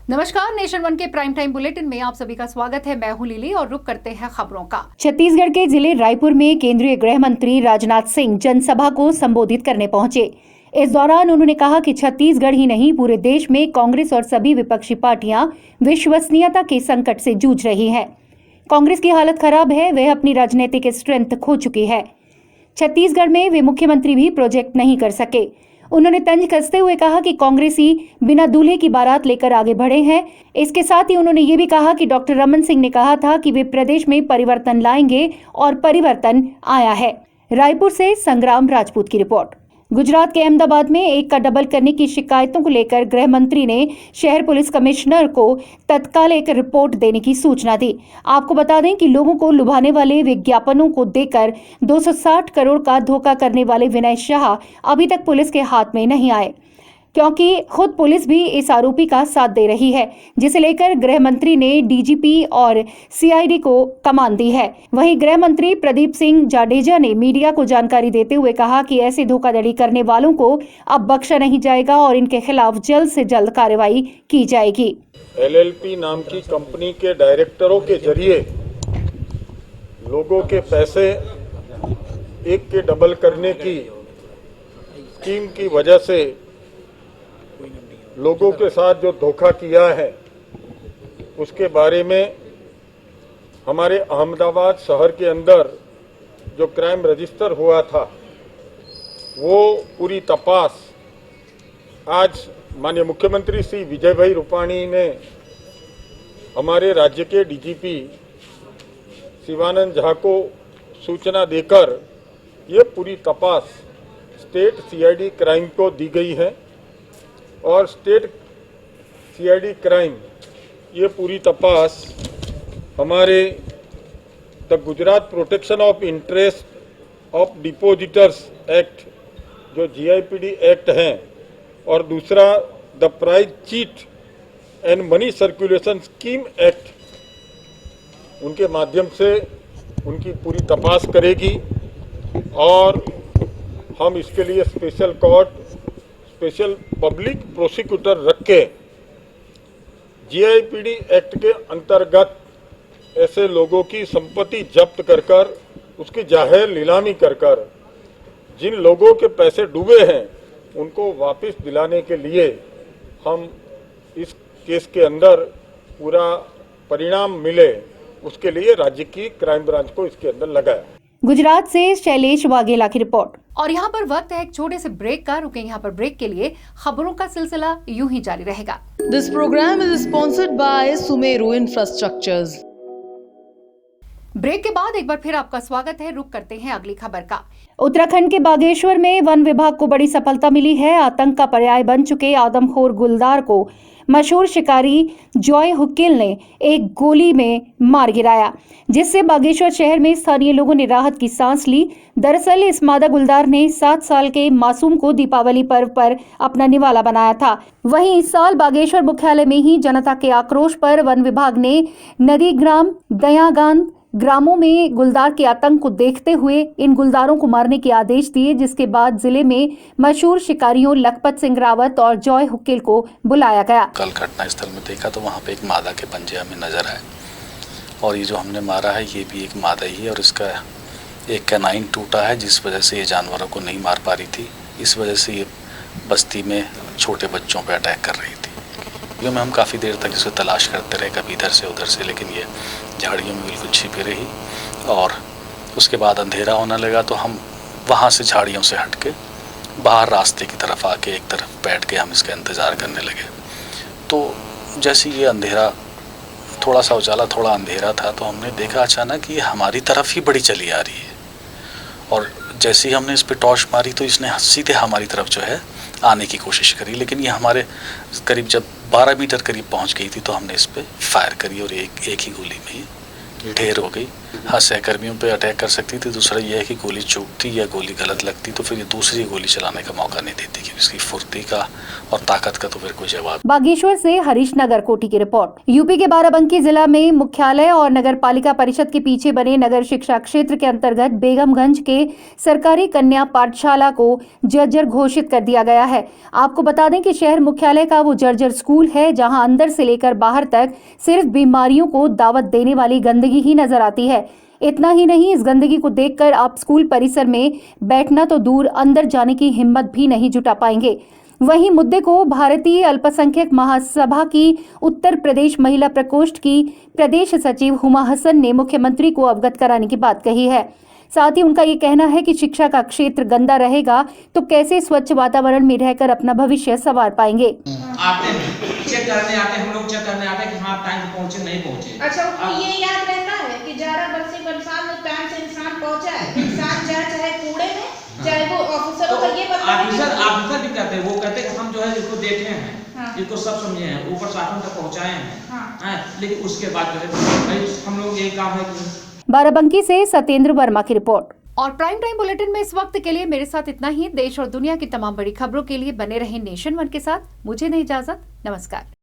नमस्कार, nation one के prime time bulletin में आप सभी का स्वागत है। मैं हूं लिली और रुक करते हैं खबरों का। छत्तीसगढ़ के जिले रायपुर में केंद्रीय गृह मंत्री राजनाथ सिंह जनसभा को संबोधित करने पहुंचे। इस दौरान उन्होंने कहा कि छत्तीसगढ़ ही नहीं पूरे देश में कांग्रेस और सभी विपक्षी पार्टियां विश्वसनीयता के संकट से जूझ रही है। कांग्रेस की हालत खराब है, वह अपनी राजनीतिक स्ट्रेंथ खो चुकी है। छत्तीसगढ़ में वे मुख्यमंत्री भी प्रोजेक्ट नहीं कर सके। उन्होंने तंज कसते हुए कहा कि कांग्रेसी बिना दूल्हे की बारात लेकर आगे बढ़े हैं। इसके साथ ही उन्होंने ये भी कहा कि डॉक्टर रमन सिंह ने कहा था कि वे प्रदेश में परिवर्तन लाएंगे और परिवर्तन आया है। रायपुर से संग्राम राजपूत की रिपोर्ट। गुजरात के अहमदाबाद में एक का डबल करने की शिकायतों को लेकर गृह मंत्री ने शहर पुलिस कमिश्नर को तत्काल एक रिपोर्ट देने की सूचना दी। आपको बता दें कि लोगों को लुभाने वाले विज्ञापनों को देकर 260 करोड़ का धोखा करने वाले विनय शाह अभी तक पुलिस के हाथ में नहीं आए, क्योंकि खुद पुलिस भी इस आरोपी का साथ दे रही है, जिसे लेकर गृह मंत्री ने डीजीपी और सीआईडी को कमान दी है। वहीं गृह मंत्री प्रदीप सिंह जाडेजा ने मीडिया को जानकारी देते हुए कहा कि ऐसे धोखाधड़ी करने वालों को अब बख्शा नहीं जाएगा और इनके खिलाफ जल्द से जल्द कार्रवाई की जाएगी। एलएलपी नाम की कंपनी के डायरेक्टरों के जरिए लोगों के पैसे एक के डबल करने की स्कीम की वजह से लोगों के साथ जो धोखा किया है उसके बारे में हमारे अहमदाबाद शहर के अंदर जो क्राइम रजिस्टर हुआ था वो पूरी तपास आज माननीय मुख्यमंत्री श्री विजय भाई रूपाणी ने हमारे राज्य के डीजीपी शिवानंद झा को सूचना देकर ये पूरी तपास स्टेट सीआईडी क्राइम को दी गई है और स्टेट सीआईडी क्राइम ये पूरी तपास हमारे the Gujarat Protection of Interest of Depositors Act जो जीआईपीडी एक्ट हैं और दूसरा the Prize Chit and Money Circulation Scheme Act उनके माध्यम से उनकी पूरी तपास करेगी और हम इसके लिए special court special public prosecutor रख के जीआईपीडी एक्ट के अंतर्गत ऐसे लोगों की संपत्ति जब्त कर उसकी जाहिर नीलामी कर जिन लोगों के पैसे डूबे हैं उनको वापस दिलाने के लिए हम इस केस के अंदर पूरा परिणाम मिले उसके लिए राज्य की क्राइम ब्रांच को इसके अंदर लगाया। गुजरात से शैलेश वाघेला की रिपोर्ट। और यहाँ पर वक्त है एक छोटे से ब्रेक का। रुके यहाँ पर ब्रेक के लिए खबरों का सिलसिला यूं ही जारी रहेगा। This programme is sponsored by Sumeru infrastructures. Break के बाद एक बार फिर आपका स्वागत है। रुक करते हैं अगली खबर का। उत्तराखंड के बागेश्वर में वन विभाग को बड़ी सफलता मिली है। आतंक का पर्याय बन चुके आदमखोर गुलदार को मशहूर शिकारी जॉय हुक्केल ने एक गोली में मार गिराया, जिससे बागेश्वर शहर में स्थानीय लोगों ने राहत की सांस ली। दरअसल इस मादा गुलदार ने 7 साल के मासूम को दीपावली पर्व पर अपना निवाला बनाया था। वहीं इस साल बागेश्वर मुख्यालय में ही जनता के आक्रोश पर वन विभाग ने नदी ग्राम दयागान ग्रामों में गुलदार के आतंक को देखते हुए इन गुलदारों को मारने के आदेश दिए, जिसके बाद जिले में मशहूर शिकारियों लखपत सिंह रावत और जॉय हुक्केल को बुलाया गया। कल घटना स्थल में देखा तो वहाँ पे एक मादा के पंजे हमें नजर आए और ये जो हमने मारा है ये भी एक मादा ही है और इसका एक कैनाइन टूटा है, जिस वजह से ये जानवरों को नहीं मार पा रही थी। इस वजह से ये बस्ती में छोटे बच्चों पर अटैक कर रही थी। जो में हम काफ़ी देर तक इसको तलाश करते रहे, कभी इधर से उधर से, लेकिन ये झाड़ियों में बिल्कुल छिपी रही। और उसके बाद अंधेरा होने लगा तो हम वहाँ से झाड़ियों से हट के बाहर रास्ते की तरफ आके एक तरफ बैठ के हम इसका इंतज़ार करने लगे। तो जैसे ये अंधेरा थोड़ा सा उजाला थोड़ा अंधेरा था तो हमने देखा अचानक कि ये हमारी तरफ ही बड़ी चली आ रही है और जैसे ही हमने इस पर टॉर्च मारी तो इसने सीधे हमारी तरफ जो है आने की कोशिश करी, लेकिन ये हमारे करीब जब 12 मीटर करीब पहुंच गई थी तो हमने इस पर फायर करी और एक ही गोली में ही ढेर हो गई। हाँ, सहकर्मियों पे अटैक कर सकती थी। दूसरा यह है कि गोली चूकती या गोली गलत लगती तो फिर ये दूसरी गोली चलाने का मौका नहीं देती, क्योंकि इसकी फुर्ती का और ताकत का तो फिर कोई जवाब। बागेश्वर से हरीश नगर कोटी की रिपोर्ट। यूपी के बाराबंकी जिला में मुख्यालय और नगर पालिका परिषद के पीछे बने नगर शिक्षा क्षेत्र के अंतर्गत बेगमगंज के सरकारी कन्या पाठशाला को जर्जर घोषित कर दिया गया है। आपको बता दें कि शहर मुख्यालय का वो जर्जर स्कूल है जहां अंदर से लेकर बाहर तक सिर्फ बीमारियों को दावत देने वाली गंदगी ही नजर आती है। इतना ही नहीं, इस गंदगी को देखकर आप स्कूल परिसर में बैठना तो दूर अंदर जाने की हिम्मत भी नहीं जुटा पाएंगे। वहीं मुद्दे को भारतीय अल्पसंख्यक महासभा की उत्तर प्रदेश महिला प्रकोष्ठ की प्रदेश सचिव हुमा हसन ने मुख्यमंत्री को अवगत कराने की बात कही है। साथ ही उनका ये कहना है कि शिक्षा का क्षेत्र गंदा रहेगा तो कैसे स्वच्छ वातावरण में रहकर अपना भविष्य संवार पाएंगे। आते हैं चेक करने आते हैं, हम लोग चेक करने आते हैं कि हाँ टाइम पे पहुंचे नहीं पहुंचे। अच्छा, उनको ये याद रहता है कि 11 बरसी बरसात में टाइम से इंसान पहुंचा है, इंसान जाए चाहे कूड़े में चाहे वो ऑफिसरों को ये पता है। ऑफिसर भी कहते हैं, वो कहते हैं कि हम जो है इसको देखे हैं, इसको सब समझे हैं, ऊपर शासन तक पहुंचाए हैं, लेकिन उसके बाद जो है हम लोग ये काम है कि। बाराबंकी से सत्येंद्र वर्मा की रिपोर्ट। और प्राइम टाइम बुलेटिन में इस वक्त के लिए मेरे साथ इतना ही। देश और दुनिया की तमाम बड़ी खबरों के लिए बने रहें नेशन वन के साथ। मुझे नहीं इजाजत, नमस्कार।